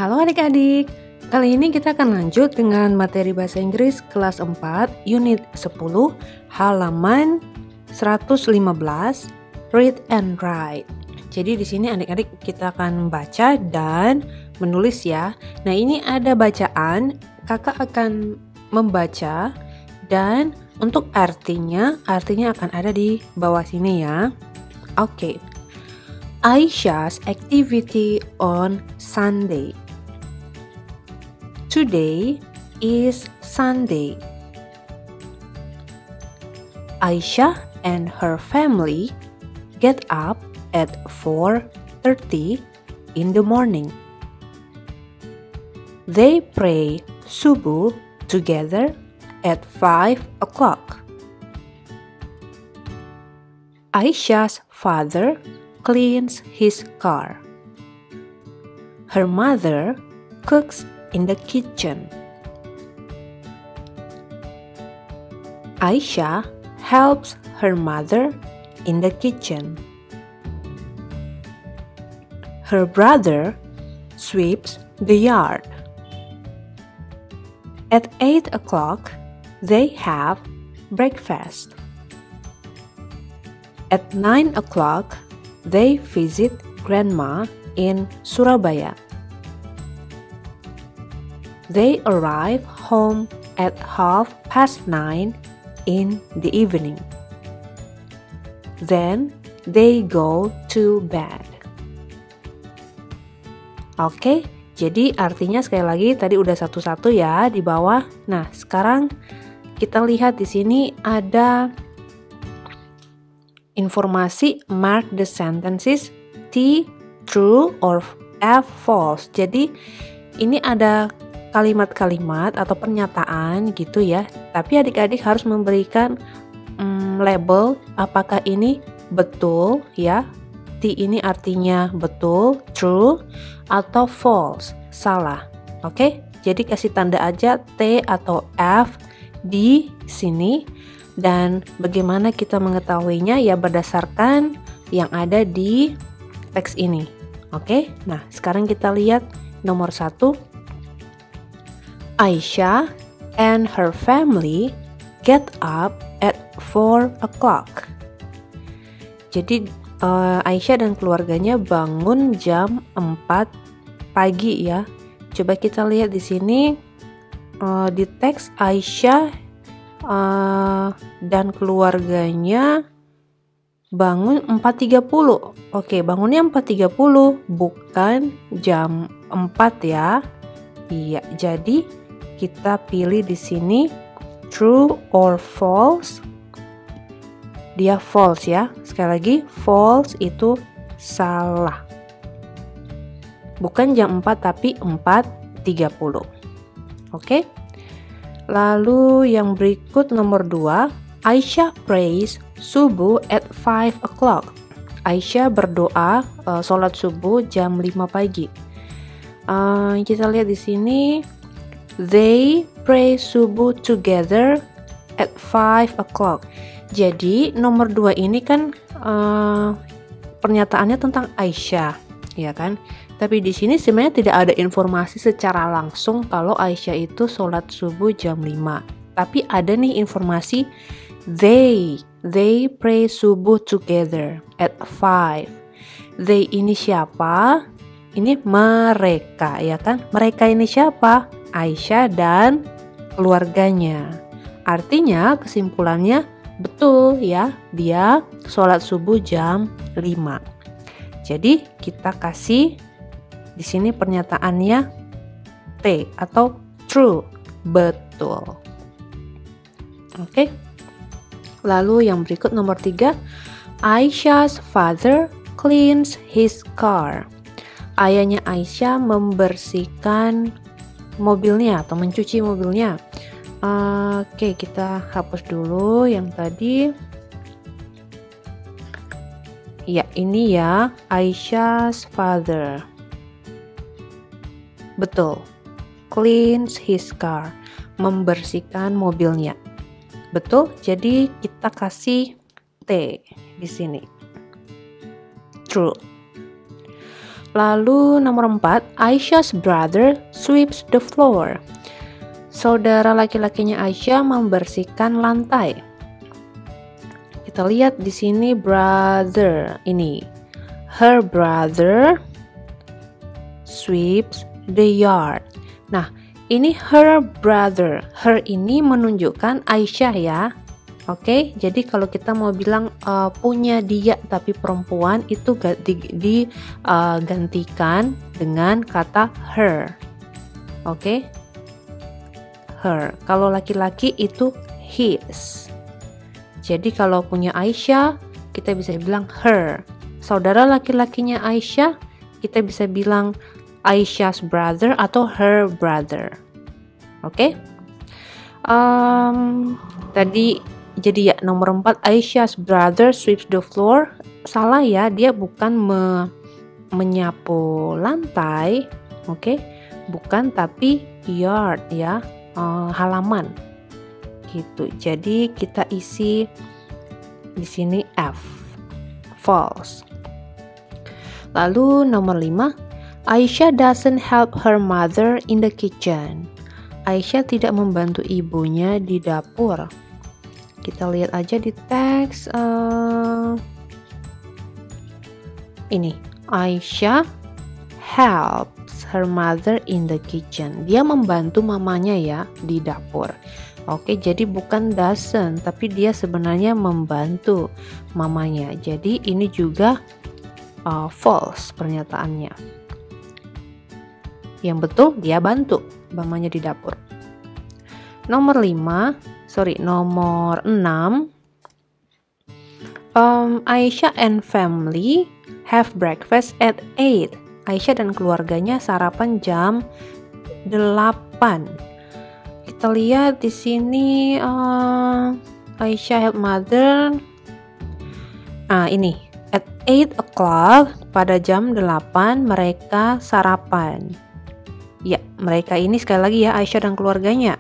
Halo adik-adik, kali ini kita akan lanjut dengan materi bahasa Inggris kelas 4 unit 10 halaman 115 read and write. Jadi di sini adik-adik kita akan membaca dan menulis ya. Nah, ini ada bacaan, kakak akan membaca dan untuk artinya akan ada di bawah sini ya. Oke. Aisha's activity on Sunday. Today is Sunday. Aisha and her family get up at 4:30 in the morning. They pray subuh together at 5 o'clock. Aisha's father cleans his car. Her mother cooks in the kitchen. Aisha helps her mother in the kitchen. Her brother sweeps the yard. At 8 o'clock, they have breakfast. At 9 o'clock, they visit grandma in Surabaya. They arrive home at 9:30 in the evening. Then they go to bed. Oke, jadi artinya sekali lagi tadi udah satu-satu ya di bawah. Nah, sekarang kita lihat di sini ada informasi mark the sentences T true or F false. Jadi ini ada kalimat-kalimat atau pernyataan gitu ya. Tapi adik-adik harus memberikan label apakah ini betul ya. T ini artinya betul, true, atau false, salah. Oke, jadi kasih tanda aja T atau F di sini. Dan bagaimana kita mengetahuinya ya berdasarkan yang ada di teks ini. Oke, nah sekarang kita lihat nomor 1. Aisha and her family get up at 4 o'clock. Jadi Aisyah dan keluarganya bangun jam 4 pagi ya. Coba kita lihat di sini di teks Aisyah dan keluarganya bangun 4.30. Oke, bangunnya 4.30 bukan jam 4 ya. Iya, jadi kita pilih di sini true or false. Dia false ya. Sekali lagi, false itu salah. Bukan jam 4 tapi 4.30. Oke. Lalu yang berikut nomor 2, Aisyah prays subuh at 5 o'clock. Aisyah berdoa sholat subuh jam 5 pagi. Kita lihat di sini, they pray subuh together at 5 o'clock. Jadi nomor 2 ini kan pernyataannya tentang Aisyah, ya kan? Tapi di sini sebenarnya tidak ada informasi secara langsung kalau Aisyah itu sholat subuh jam 5. Tapi ada nih informasi they pray subuh together at 5. They ini siapa? Ini mereka, ya kan? Mereka ini siapa? Aisyah dan keluarganya. Artinya kesimpulannya betul ya, dia sholat subuh jam 5. Jadi kita kasih di sini pernyataannya T atau true, betul. Oke. Lalu yang berikut nomor 3, Aisha's father cleans his car. Ayahnya Aisyah membersihkan mobilnya atau mencuci mobilnya. Oke, kita hapus dulu yang tadi. Ya, ini ya, Aisha's father. Betul. Cleans his car. Membersihkan mobilnya. Betul. Jadi kita kasih T di sini. True. Lalu nomor 4, Aisyah's brother sweeps the floor. Saudara laki-lakinya Aisyah membersihkan lantai. Kita lihat di sini brother ini. Her brother sweeps the yard. Nah, ini her brother. Her ini menunjukkan Aisyah ya. Oke, jadi kalau kita mau bilang punya dia tapi perempuan itu digantikan dengan kata her. Oke, her. Kalau laki-laki itu his. Jadi kalau punya Aisyah kita bisa bilang her. Saudara laki-lakinya Aisyah kita bisa bilang Aisyah's brother atau her brother. Oke. Tadi jadi ya nomor 4, Aisyah's brother sweeps the floor. Salah ya, dia bukan menyapu lantai. Oke. Bukan, tapi yard ya, halaman. Gitu. Jadi kita isi di sini F. False. Lalu nomor 5, Aisyah doesn't help her mother in the kitchen. Aisyah tidak membantu ibunya di dapur. Kita lihat aja di teks. Ini Aisyah helps her mother in the kitchen. Dia membantu mamanya ya di dapur. Oke, jadi bukan doesn't, tapi dia sebenarnya membantu mamanya. Jadi ini juga false pernyataannya. Yang betul dia bantu mamanya di dapur. Nomor 6, Aisyah and family have breakfast at 8. Aisyah dan keluarganya sarapan jam 8. Kita lihat di sini Aisyah help mother. Ini at 8 o'clock, pada jam 8 mereka sarapan. Ya, mereka ini sekali lagi ya Aisyah dan keluarganya.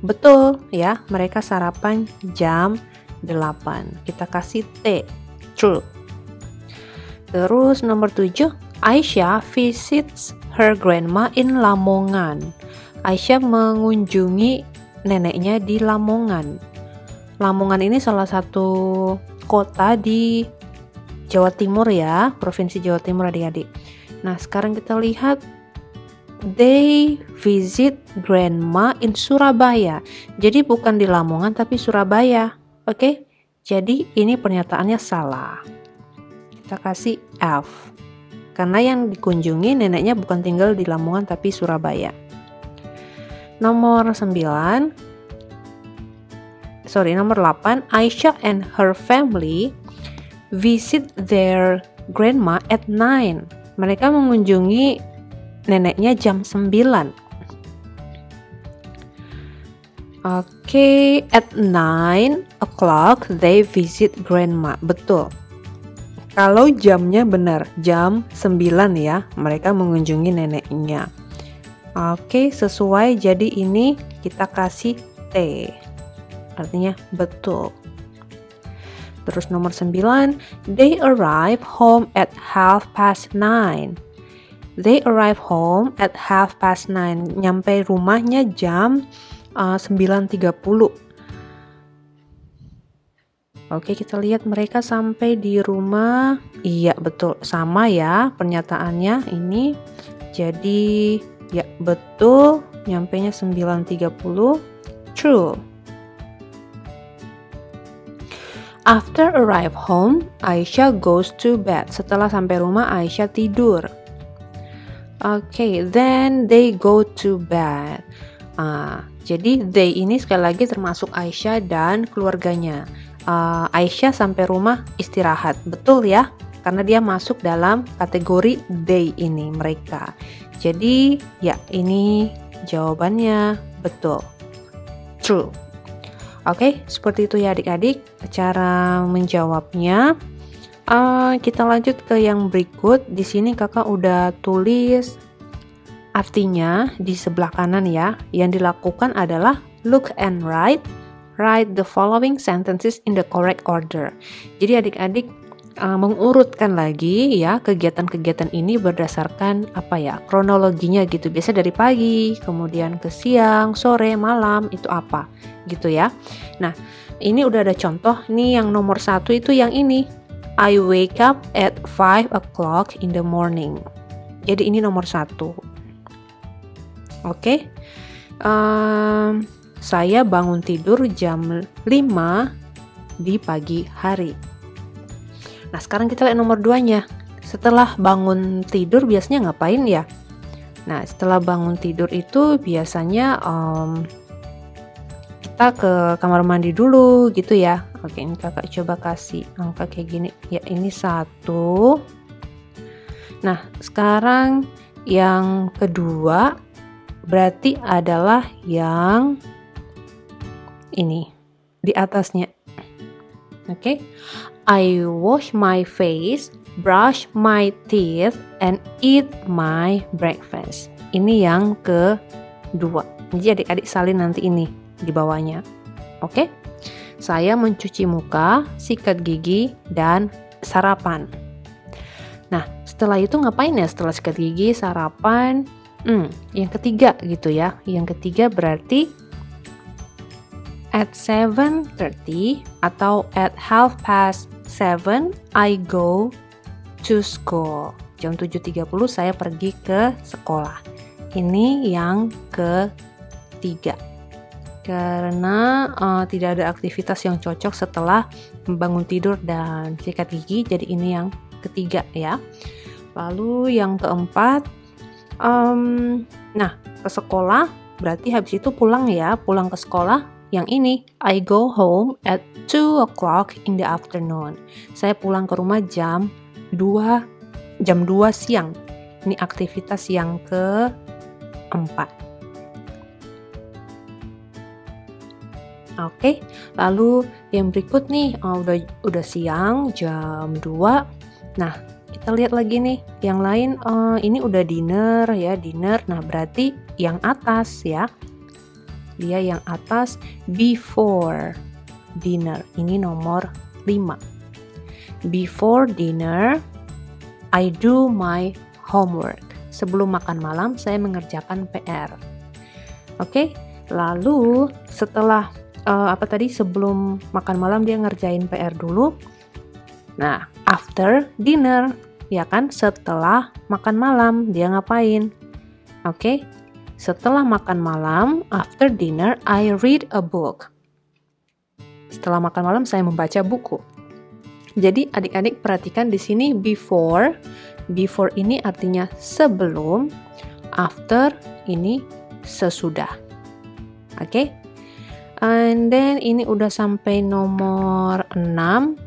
Betul ya, mereka sarapan jam 8. Kita kasih T. True. Terus nomor 7, Aisyah visits her grandma in Lamongan. Aisyah mengunjungi neneknya di Lamongan. Lamongan ini salah satu kota di Jawa Timur ya, Provinsi Jawa Timur adik-adik. Nah, sekarang kita lihat they visit grandma in Surabaya. Jadi bukan di Lamongan tapi Surabaya. Oke? Jadi ini pernyataannya salah. Kita kasih F. Karena yang dikunjungi neneknya bukan tinggal di Lamongan tapi Surabaya. Nomor 8, Aisyah and her family visit their grandma at 9. Mereka mengunjungi neneknya jam 9. Oke, at 9 o'clock they visit grandma. Betul. Kalau jamnya benar, jam 9 ya, mereka mengunjungi neneknya. Oke, sesuai, jadi ini kita kasih T. Artinya betul. Terus nomor 9, they arrive home at 9:30. They arrive home at 9:30. Nyampe rumahnya jam 9:30. Oke, kita lihat mereka sampai di rumah. Iya, betul. Sama ya pernyataannya ini. Jadi, ya betul. Nyampenya 9:30. True. After arrive home, Aisyah goes to bed. Setelah sampai rumah, Aisyah tidur. Oke, then they go to bed. Jadi they ini sekali lagi termasuk Aisyah dan keluarganya. Aisyah sampai rumah istirahat, betul ya? Karena dia masuk dalam kategori they ini, mereka. Jadi ya ini jawabannya betul. True. Oke, seperti itu ya adik-adik cara menjawabnya. Kita lanjut ke yang berikut. Di sini kakak udah tulis artinya di sebelah kanan ya. Yang dilakukan adalah look and write the following sentences in the correct order. Jadi adik-adik mengurutkan lagi ya kegiatan-kegiatan ini berdasarkan apa ya kronologinya gitu. Biasa dari pagi, kemudian ke siang, sore, malam itu apa gitu ya. Nah ini udah ada contoh nih yang nomor 1 itu yang ini. I wake up at 5 o'clock in the morning. Jadi ini nomor 1. Oke. Saya bangun tidur jam 5 di pagi hari. Nah sekarang kita lihat nomor 2-nya. Setelah bangun tidur biasanya ngapain ya? Nah setelah bangun tidur itu biasanya kita ke kamar mandi dulu gitu ya. Oke ini kakak coba kasih angka kayak gini. Ya ini 1. Nah sekarang yang kedua berarti adalah yang ini di atasnya. Oke. I wash my face, brush my teeth, and eat my breakfast. Ini yang kedua. Jadi adik-adik salin nanti ini di bawahnya. Oke. Saya mencuci muka, sikat gigi, dan sarapan. Nah, setelah itu ngapain ya? Setelah sikat gigi, sarapan, yang ketiga gitu ya. Yang ketiga berarti at 7:30 atau at 7:30 I go to school. Jam 7.30 saya pergi ke sekolah. Ini yang ketiga. Karena tidak ada aktivitas yang cocok setelah bangun tidur dan sikat gigi, jadi ini yang ketiga ya. Lalu yang keempat, nah ke sekolah berarti habis itu pulang ya, pulang ke sekolah. Yang ini, I go home at 2 o'clock in the afternoon. Saya pulang ke rumah jam 2 siang. Ini aktivitas yang keempat. Oke, lalu yang berikut nih, udah siang jam 2. Nah, kita lihat lagi nih, yang lain ini udah dinner ya, dinner. Nah, berarti yang atas ya. Dia yang atas before dinner. Ini nomor 5. Before dinner, I do my homework. Sebelum makan malam, saya mengerjakan PR. Oke, lalu setelah sebelum makan malam dia ngerjain PR dulu. Nah, after dinner, ya kan, setelah makan malam dia ngapain? Oke. Setelah makan malam, after dinner, I read a book. Setelah makan malam, saya membaca buku. Jadi adik-adik perhatikan di sini before. Before ini artinya sebelum. After ini sesudah. Oke. And then ini udah sampai nomor 6.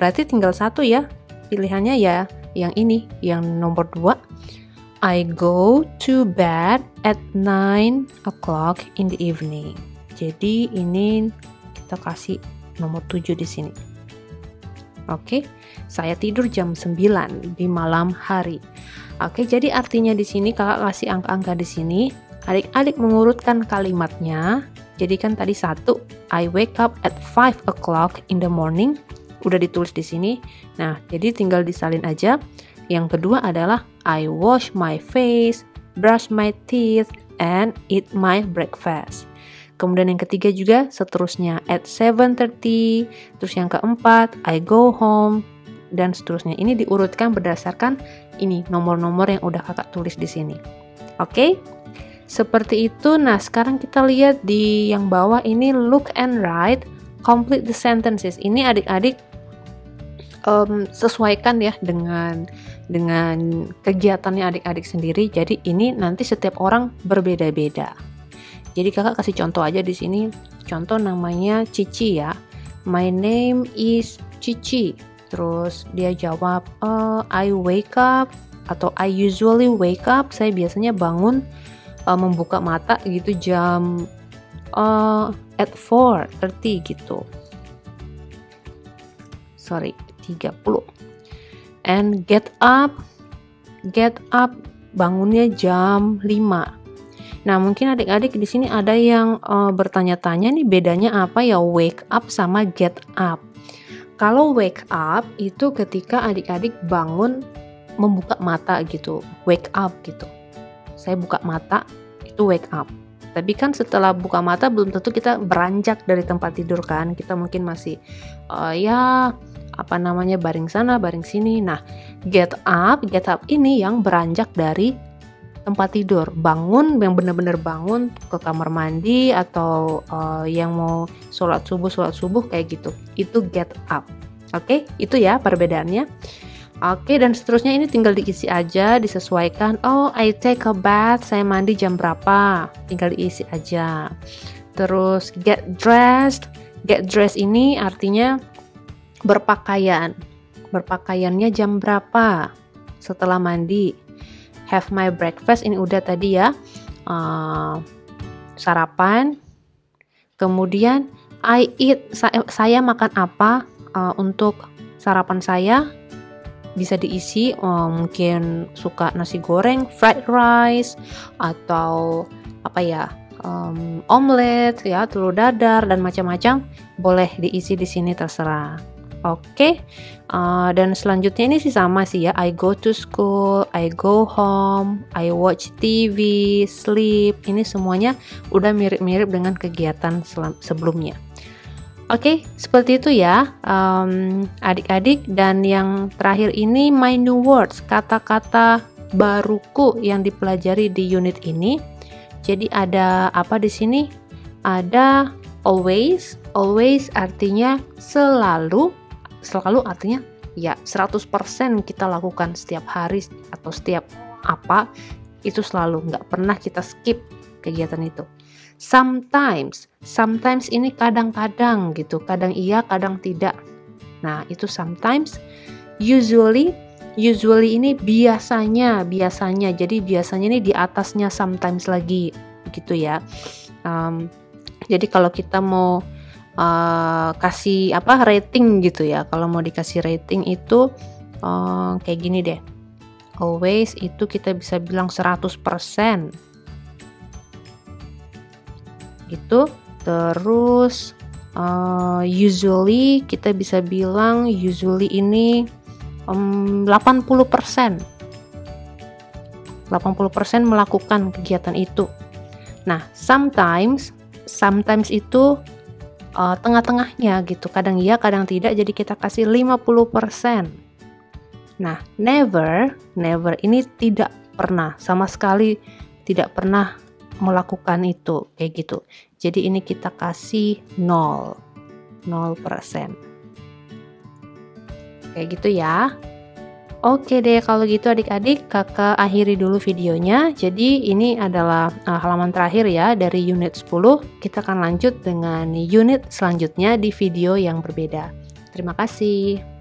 Berarti tinggal 1 ya. Pilihannya ya yang ini, yang nomor 2. I go to bed at 9 o'clock in the evening. Jadi ini kita kasih nomor 7 di sini. Oke, saya tidur jam 9 di malam hari. Oke, jadi artinya di sini kakak kasih angka-angka di sini. Adik-adik mengurutkan kalimatnya. Jadi kan tadi 1, I wake up at 5 o'clock in the morning. Udah ditulis di sini. Nah, jadi tinggal disalin aja. Yang kedua adalah I wash my face, brush my teeth, and eat my breakfast. Kemudian yang ketiga juga seterusnya at 7:30. Terus yang keempat I go home, dan seterusnya. Ini diurutkan berdasarkan ini nomor-nomor yang udah kakak tulis di sini. Oke? Seperti itu. Nah, sekarang kita lihat di yang bawah ini look and write, complete the sentences. Ini adik-adik sesuaikan ya dengan kegiatannya adik-adik sendiri. Jadi ini nanti setiap orang berbeda-beda. Jadi kakak kasih contoh aja di sini. Contoh namanya Cici ya. My name is Cici. Terus dia jawab, I wake up atau I usually wake up. Saya biasanya bangun membuka mata gitu jam at 4:30 gitu. 30. And get up bangunnya jam 5. Nah, mungkin adik-adik di sini ada yang bertanya-tanya nih bedanya apa ya wake up sama get up. Kalau wake up itu ketika adik-adik bangun membuka mata gitu, wake up gitu. Saya buka mata, itu wake up. Tapi kan setelah buka mata belum tentu kita beranjak dari tempat tidur kan. Kita mungkin masih baring sana, baring sini. Nah, get up ini yang beranjak dari tempat tidur, bangun, yang benar-benar bangun ke kamar mandi atau yang mau sholat subuh kayak gitu. Itu get up. Oke, itu ya perbedaannya. Oke, dan seterusnya ini tinggal diisi aja, disesuaikan. Oh, I take a bath, saya mandi jam berapa? Tinggal diisi aja. Terus get dressed ini artinya berpakaian. Berpakaiannya jam berapa? Setelah mandi. Have my breakfast, ini udah tadi ya. Sarapan. Kemudian I eat, saya makan apa untuk sarapan saya? Bisa diisi, mungkin suka nasi goreng, fried rice, atau omelet ya, telur dadar dan macam-macam, boleh diisi di sini terserah. Oke. Dan selanjutnya ini sih sama sih ya, I go to school, I go home, I watch TV, sleep. Ini semuanya udah mirip-mirip dengan kegiatan sebelumnya. Oke, seperti itu ya adik-adik. Dan yang terakhir ini my new words, kata-kata baruku yang dipelajari di unit ini. Jadi ada apa di sini? Ada always artinya selalu artinya ya 100% kita lakukan setiap hari atau setiap apa, itu selalu, nggak pernah kita skip kegiatan itu. Sometimes ini kadang-kadang gitu, kadang iya, kadang tidak. Nah, itu sometimes. Usually ini biasanya. Jadi biasanya ini di atasnya sometimes lagi, gitu ya. Jadi kalau kita mau kasih rating gitu ya, kalau mau dikasih rating itu kayak gini deh. Always itu kita bisa bilang 100%. Gitu. Terus usually kita bisa bilang usually ini 80%. 80% melakukan kegiatan itu. Nah, sometimes itu tengah-tengahnya gitu. Kadang iya, kadang tidak. Jadi kita kasih 50%. Nah, never ini tidak pernah, sama sekali tidak pernah melakukan itu, kayak gitu. Jadi ini kita kasih 0%. Kayak gitu ya. Oke deh, kalau gitu adik-adik, kakak akhiri dulu videonya. Jadi ini adalah halaman terakhir ya dari unit 10. Kita akan lanjut dengan unit selanjutnya di video yang berbeda. Terima kasih.